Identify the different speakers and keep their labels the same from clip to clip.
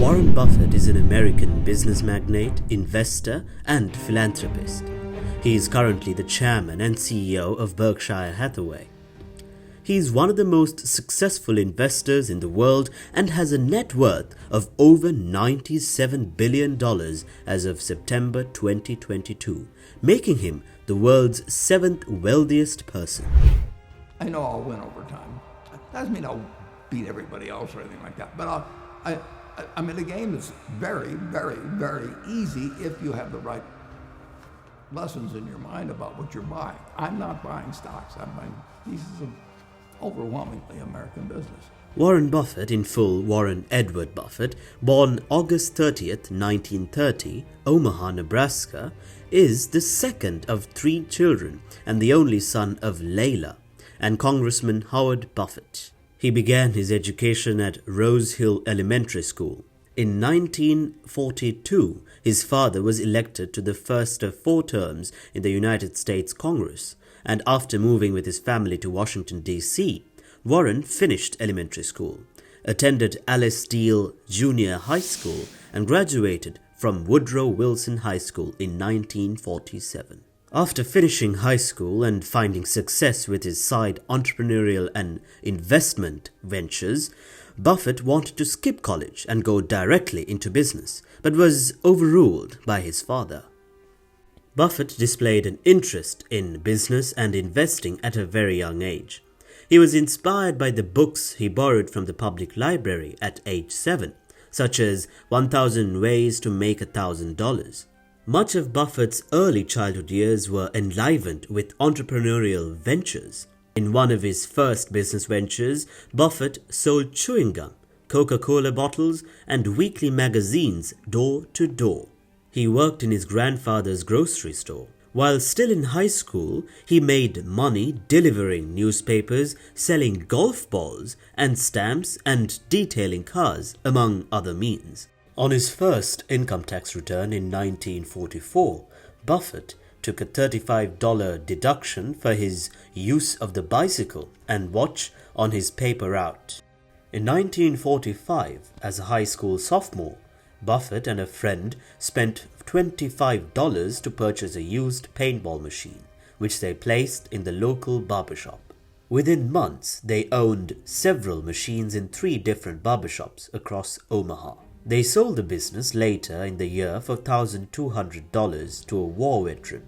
Speaker 1: Warren Buffett is an American business magnate, investor, and philanthropist. He is currently the chairman and CEO of Berkshire Hathaway. He is one of the most successful investors in the world and has a net worth of over $97 billion as of September 2022, making him the world's 7th wealthiest person.
Speaker 2: I know I'll win over time. Doesn't mean I'll beat everybody else or anything like that, but I mean, the game is very, very, very easy if you have the right lessons in your mind about what you're buying. I'm not buying stocks. I'm buying pieces of overwhelmingly American business.
Speaker 1: Warren Buffett, in full Warren Edward Buffett, born August 30th, 1930, Omaha, Nebraska, is the second of 3 children and the only son of Layla and Congressman Howard Buffett. He began his education at Rose Hill Elementary School. In 1942, his father was elected to the first of 4 terms in the United States Congress, and after moving with his family to Washington, D.C., Warren finished elementary school, attended Alice Steele Junior High School, and graduated from Woodrow Wilson High School in 1947. After finishing high school and finding success with his side entrepreneurial and investment ventures, Buffett wanted to skip college and go directly into business, but was overruled by his father. Buffett displayed an interest in business and investing at a very young age. He was inspired by the books he borrowed from the public library at age 7, such as 1,000 Ways to Make $1,000. Much of Buffett's early childhood years were enlivened with entrepreneurial ventures. In one of his first business ventures, Buffett sold chewing gum, Coca-Cola bottles, and weekly magazines door to door. He worked in his grandfather's grocery store. While still in high school, he made money delivering newspapers, selling golf balls and stamps, and detailing cars, among other means. On his first income tax return in 1944, Buffett took a $35 deduction for his use of the bicycle and watch on his paper route. In 1945, as a high school sophomore, Buffett and a friend spent $25 to purchase a used paintball machine, which they placed in the local barbershop. Within months, they owned several machines in 3 different barbershops across Omaha. They sold the business later in the year for $1,200 to a war veteran.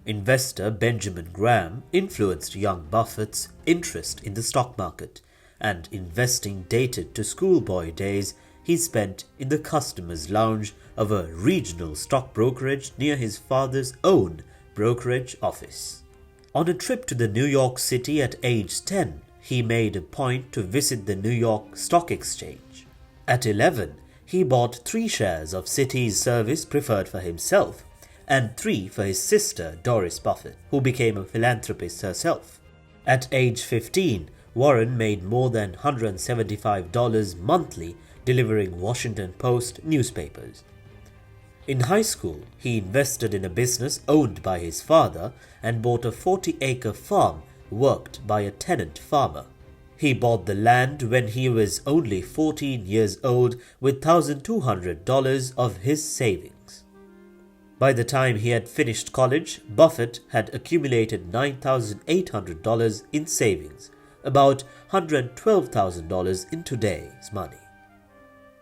Speaker 1: Investor Benjamin Graham influenced young Buffett's interest in the stock market, and investing dated to schoolboy days he spent in the customer's lounge of a regional stock brokerage near his father's own brokerage office. On a trip to the New York City at age 10, he made a point to visit the New York Stock Exchange. At 11, he bought 3 shares of Citi's service preferred for himself and 3 for his sister Doris Buffett, who became a philanthropist herself. At age 15, Warren made more than $175 monthly delivering Washington Post newspapers. In high school, he invested in a business owned by his father and bought a 40-acre farm worked by a tenant farmer. He bought the land when he was only 14 years old with $1,200 of his savings. By the time he had finished college, Buffett had accumulated $9,800 in savings, about $112,000 in today's money.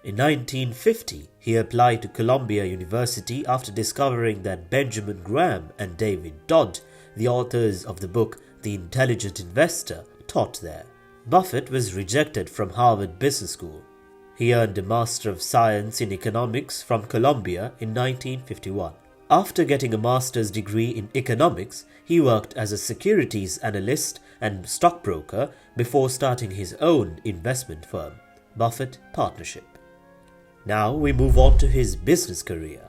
Speaker 1: In 1950, he applied to Columbia University after discovering that Benjamin Graham and David Dodd, the authors of the book The Intelligent Investor, taught there. Buffett was rejected from Harvard Business School. He earned a Master of Science in Economics from Columbia in 1951. After getting a master's degree in economics, he worked as a securities analyst and stockbroker before starting his own investment firm, Buffett Partnership. Now we move on to his business career,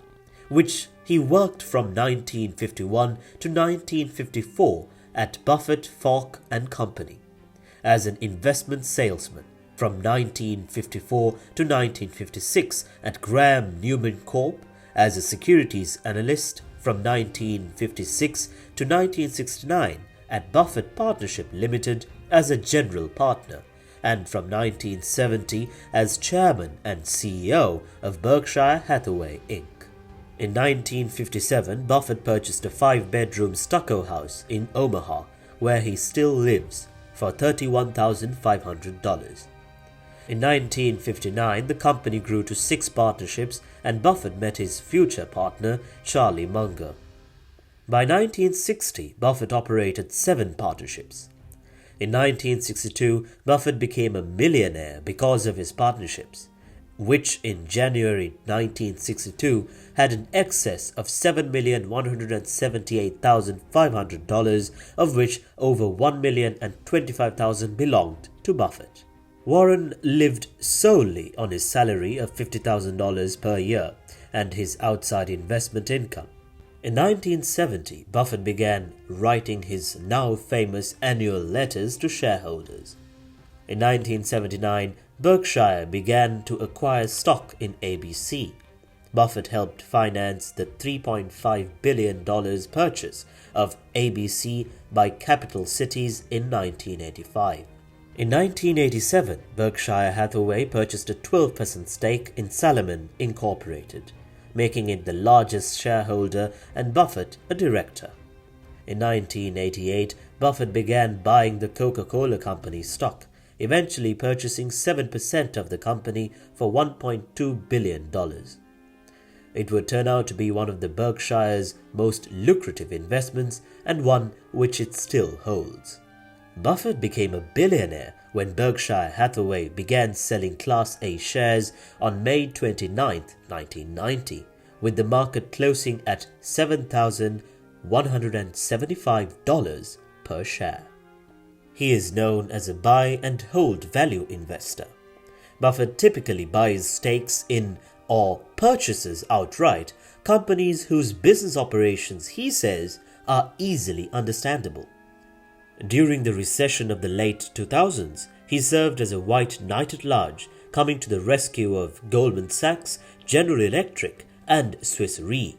Speaker 1: which he worked from 1951 to 1954 at Buffett, Falk and Company as an investment salesman, from 1954 to 1956 at Graham Newman Corp as a securities analyst, from 1956 to 1969 at Buffett Partnership Limited as a general partner, and from 1970 as chairman and CEO of Berkshire Hathaway Inc. In 1957, Buffett purchased a 5-bedroom stucco house in Omaha, where he still lives, for $31,500. In 1959, the company grew to 6 partnerships and Buffett met his future partner, Charlie Munger. By 1960, Buffett operated 7 partnerships. In 1962, Buffett became a millionaire because of his partnerships, which in January 1962 had an excess of $7,178,500, of which over $1,025,000 belonged to Buffett. Warren lived solely on his salary of $50,000 per year and his outside investment income. In 1970, Buffett began writing his now famous annual letters to shareholders. In 1979, Berkshire began to acquire stock in ABC. Buffett helped finance the $3.5 billion purchase of ABC by Capital Cities in 1985. In 1987, Berkshire Hathaway purchased a 12% stake in Salomon Incorporated, making it the largest shareholder and Buffett a director. In 1988, Buffett began buying the Coca-Cola Company stock, eventually purchasing 7% of the company for $1.2 billion. It would turn out to be one of the Berkshire's most lucrative investments and one which it still holds. Buffett became a billionaire when Berkshire Hathaway began selling Class A shares on May 29, 1990, with the market closing at $7,175 per share. He is known as a buy and hold value investor. Buffett typically buys stakes in or purchases outright companies whose business operations, he says, are easily understandable. During the recession of the late 2000s, he served as a white knight at large, coming to the rescue of Goldman Sachs, General Electric, and Swiss Re,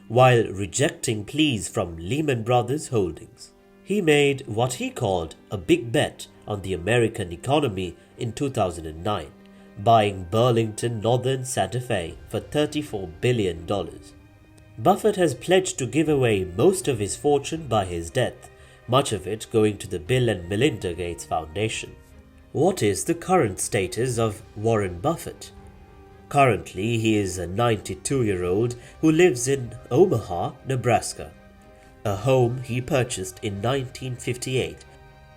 Speaker 1: while rejecting pleas from Lehman Brothers Holdings. He made what he called a big bet on the American economy in 2009, buying Burlington Northern Santa Fe for $34 billion. Buffett has pledged to give away most of his fortune by his death, much of it going to the Bill and Melinda Gates Foundation. What is the current status of Warren Buffett? Currently, he is a 92-year-old who lives in Omaha, Nebraska, a home he purchased in 1958.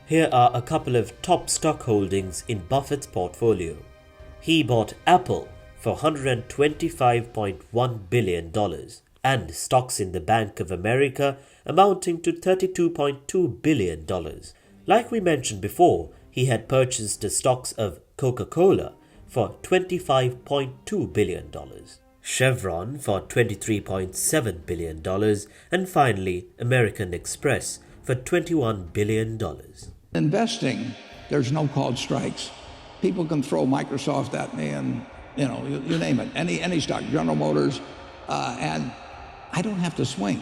Speaker 1: Here are a couple of top stock holdings in Buffett's portfolio. He bought Apple for $125.1 billion and stocks in the Bank of America amounting to $32.2 billion. Like we mentioned before, he had purchased the stocks of Coca-Cola for $25.2 billion, Chevron for $23.7 billion, and finally American Express for $21 billion.
Speaker 2: Investing, there's no called strikes. People can throw Microsoft at me and, you name it, any stock, General Motors, and I don't have to swing.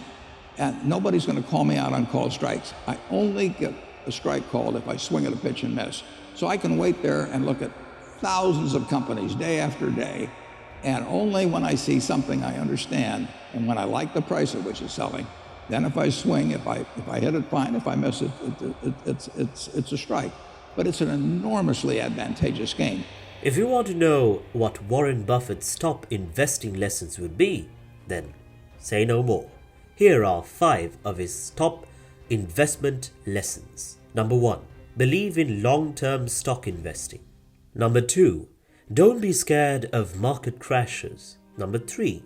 Speaker 2: And nobody's going to call me out on called strikes. I only get a strike called if I swing at a pitch and miss. So I can wait there and look at thousands of companies day after day, and only when I see something I understand and when I like the price at which it's selling, then if I swing, if I hit it, fine. If I miss it, it's a strike. But it's an enormously advantageous game.
Speaker 1: If you want to know what Warren Buffett's top investing lessons would be, then say no more. Here are 5 of his top investment lessons. Number 1. Believe in long-term stock investing. Number 2. Don't be scared of market crashes. Number 3.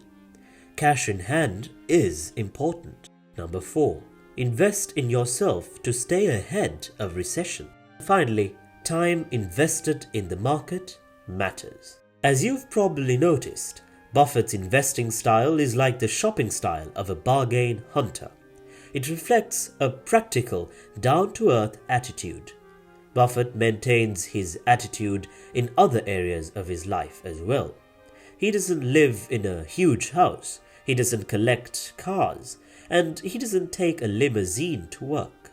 Speaker 1: Cash in hand is important. Number 4. Invest in yourself to stay ahead of recession. Finally, time invested in the market matters. As you've probably noticed, Buffett's investing style is like the shopping style of a bargain hunter. It reflects a practical, down-to-earth attitude. Buffett maintains his attitude in other areas of his life as well. He doesn't live in a huge house, he doesn't collect cars, and he doesn't take a limousine to work.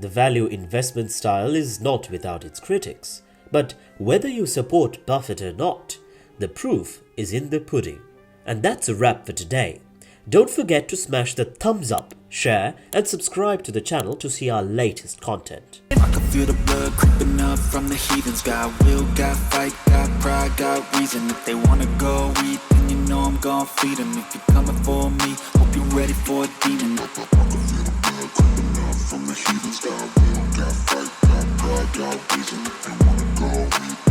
Speaker 1: The value investment style is not without its critics, but whether you support Buffett or not, the proof is in the pudding. And that's a wrap for today. Don't forget to smash the thumbs up, share and subscribe to the channel to see our latest content.
Speaker 3: I can feel the blood creeping up from the heathens. Got will, got fight, got pride, got reason. If they wanna go eat, then you know I'm gon' feed them. If you're coming for me, hope you're ready for a demon. I can feel the blood creeping up from the heathens. Got will, got fight, got pride, got reason. If they wanna go eat,